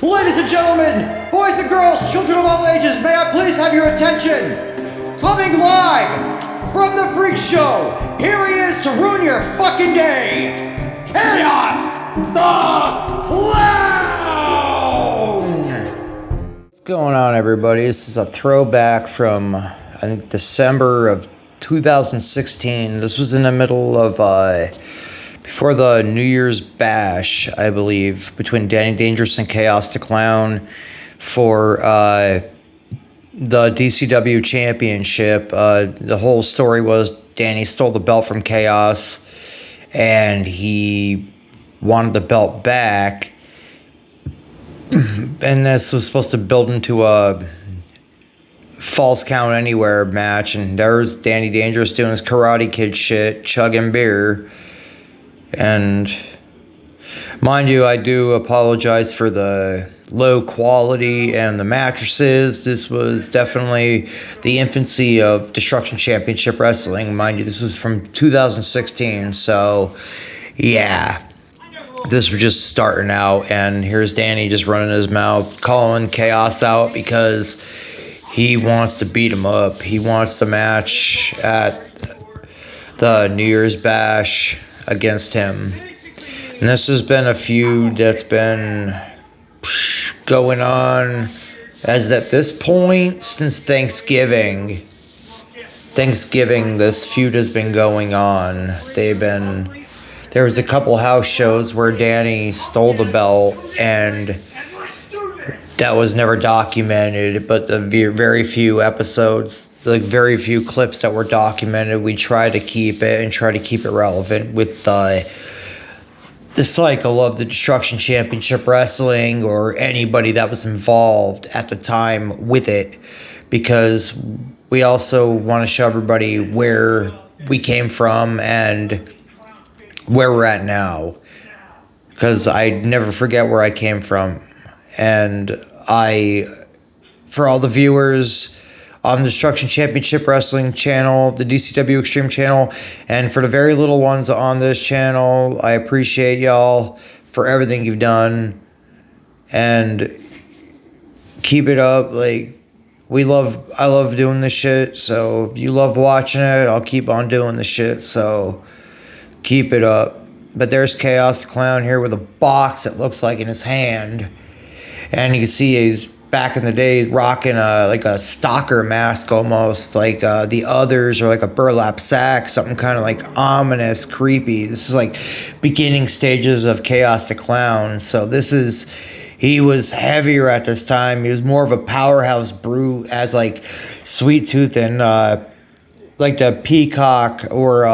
Ladies and gentlemen, boys and girls, children of all ages, may I please have your attention? Coming live from the Freak Show, here he is to ruin your fucking day, Chaos the Clown! What's going on, everybody? This is a throwback from, I think, December of 2016. This was in the middle of, before the New Year's Bash, I believe, between Danny Dangerous and Chaos the Clown for the DCW Championship. The whole story was Danny stole the belt from Chaos, and he wanted the belt back. And this was supposed to build into a false count anywhere match, and there's Danny Dangerous doing his Karate Kid shit, chugging beer. And mind you, I do apologize for the low quality and the mattresses. This was definitely the infancy of Destruction Championship Wrestling. Mind you, this was from 2016, so yeah. This was just starting out, and here's Danny just running his mouth, calling Chaos out because he wants to beat him up. He wants the match at the New Year's Bash against him. And this has been a feud that's been going on as at this point since Thanksgiving. This feud has been going on. There was a couple house shows where Danny stole the belt, and that was never documented, but the very few episodes, the very few clips that were documented, we try to keep it and try to keep it relevant with the cycle of the Destruction Championship Wrestling or anybody that was involved at the time with it, because we also want to show everybody where we came from and where we're at now, because I never forget where I came from. And for all the viewers on the Destruction Championship Wrestling channel, the DCW Extreme channel, and for the very little ones on this channel, I appreciate y'all for everything you've done, and keep it up. Like, I love doing this shit, so if you love watching it, I'll keep on doing the shit, so keep it up. But there's Chaos the Clown here with a box, it looks like, in his hand. And you can see he's back in the day rocking a stalker mask almost, like the others, or like a burlap sack, something kind of like ominous, creepy. This is like beginning stages of Chaos the Clown. So he was heavier at this time. He was more of a powerhouse brute, as like Sweet Tooth and like the Peacock, or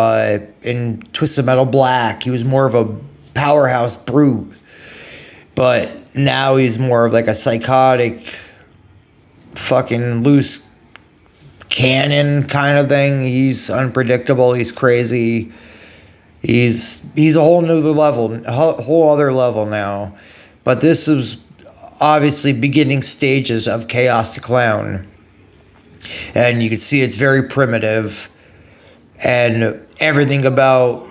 in Twisted Metal Black. He was more of a powerhouse brute. But now he's more of like a psychotic, fucking loose cannon kind of thing. He's unpredictable. He's crazy. He's a whole nother level, a whole other level now. But this is obviously beginning stages of Chaos the Clown. And you can see it's very primitive. And everything about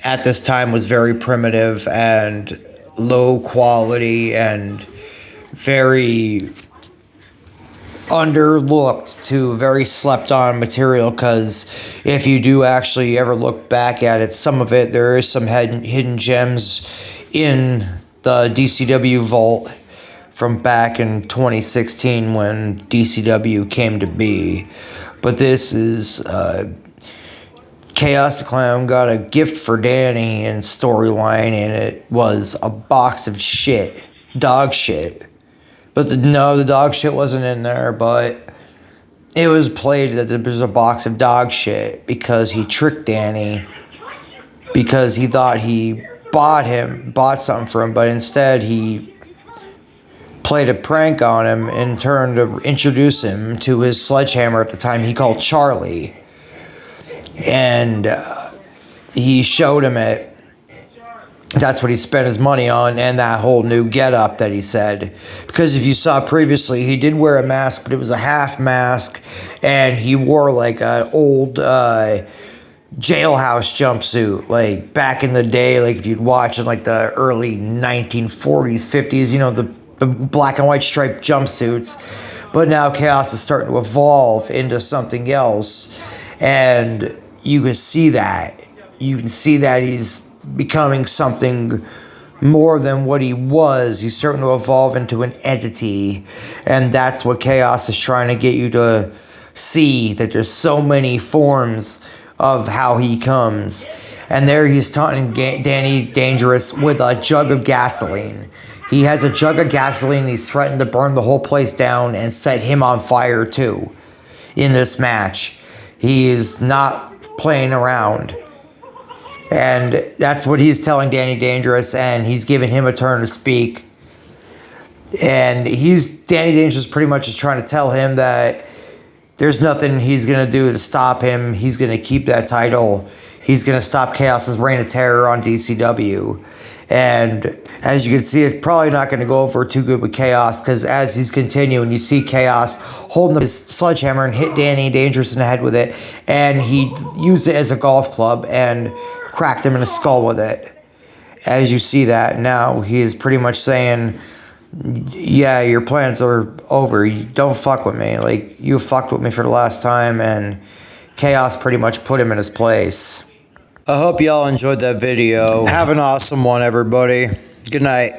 at this time was very primitive and low quality and very underlooked to very slept on material, because if you do actually ever look back at it, some of it, there is some hidden gems in the DCW vault from back in 2016 when DCW came to be. But this is Chaos the Clown got a gift for Danny in storyline, and it was a box of shit. Dog shit. But the dog shit wasn't in there, but it was played that there was a box of dog shit because he tricked Danny, because he thought he bought something for him, but instead he played a prank on him in turn to introduce him to his sledgehammer at the time he called Charlie. And he showed him it. That's what he spent his money on, and that whole new getup that he said. Because if you saw previously, he did wear a mask, but it was a half mask, and he wore like an old jailhouse jumpsuit, like back in the day, like if you'd watch in like the early 1940s, 50s, you know, the the black and white striped jumpsuits. But now Chaos is starting to evolve into something else. And you can see that. You can see that he's becoming something more than what he was. He's starting to evolve into an entity. And that's what Chaos is trying to get you to see, that there's so many forms of how he comes. And there he's taunting Danny Dangerous with a jug of gasoline. He has a jug of gasoline. He's threatened to burn the whole place down and set him on fire too in this match. He is not playing around. And that's what he's telling Danny Dangerous, and he's giving him a turn to speak. And Danny Dangerous pretty much is trying to tell him that there's nothing he's going to do to stop him. He's going to keep that title. He's going to stop Chaos's reign of terror on DCW. And as you can see, it's probably not going to go over too good with Chaos, because as he's continuing, you see Chaos holding his sledgehammer and hit Danny Dangerous in the head with it. And he used it as a golf club and cracked him in the skull with it. As you see that, now he is pretty much saying, yeah, your plans are over. You don't fuck with me. Like, you fucked with me for the last time, and Chaos pretty much put him in his place. I hope y'all enjoyed that video. Have an awesome one, everybody. Good night.